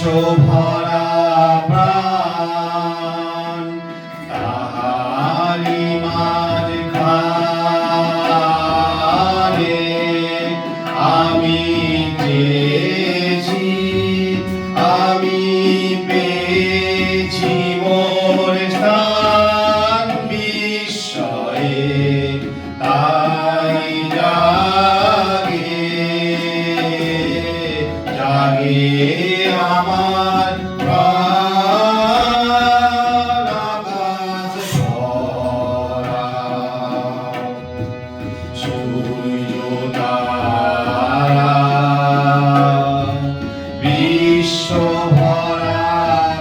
ভরা প্রাণ তাহারি মাঝখানে আমি চেয়েছি, আমি পেয়েছি মোর স্থান বিস্ময়ে, তাই জাগে জাগে আমার প্রাণ আকাশ ভরা। সূর্য তারা বিশ্ব ভরা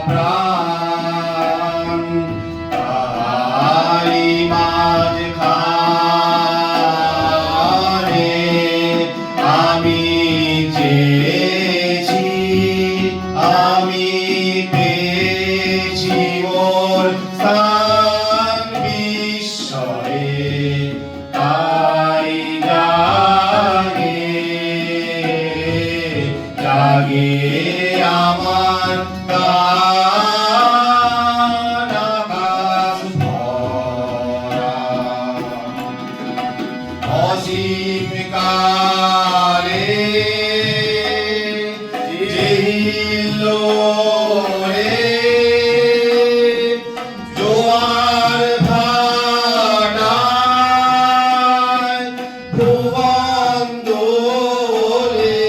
প্রাণ তাহারি মাঝখানে আমি চেয়েছি, আমি পেয়েছি মোর স্থান বিস্ময়ে, তাই জাগে জাগে আমার প্রাণ আকাশ ভরা। অসীম কালে জোয়ার ভাটায় ভুবন দোলে,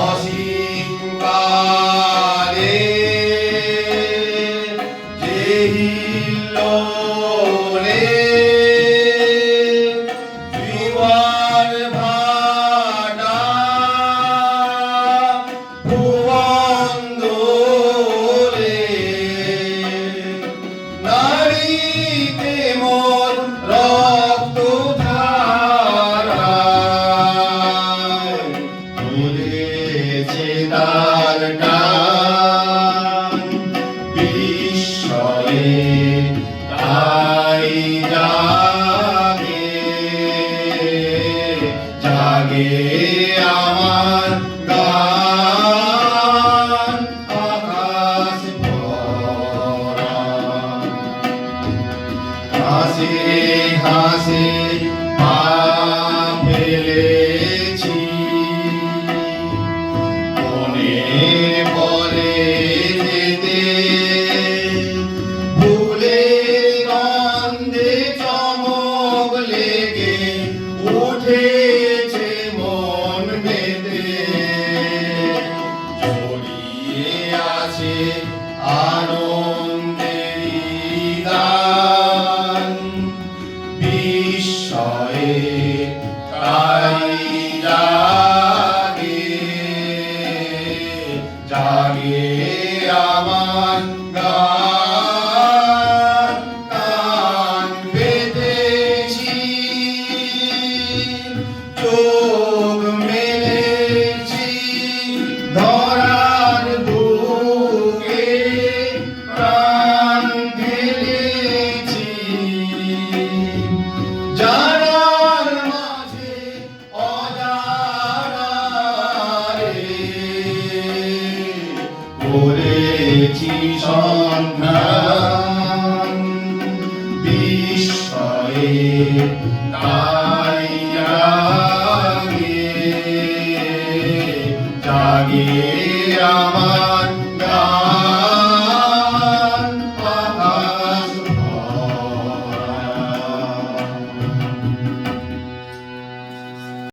অসীম কালে হিল্লোলে জোয়ার ভাটা ভুবন দোলে, নারীতে মোর রক্ত ধারায় তুলেছে তার টান বিস্ময়ে, তাই জাগে জাগে আমার গান আকাশ ভরা। হাসে হাসে পা ফেলেছি মনে পড়ে যেতে, ফুলের গন্ধে চমক লেগে উঠেছে মন মেতে, জড়িয়ে আছে আনন্দের গান বিস্ময়ে, তাই জাগে জাগে আমার গান কান পেতেছি, চোখ মেলেছি ধরার বুকে, প্রাণ ঢেলেছি জানার মাঝে অজানারে, করেছি সন্ধান বিস্ময়ে, তাই জাগে জাগে আমার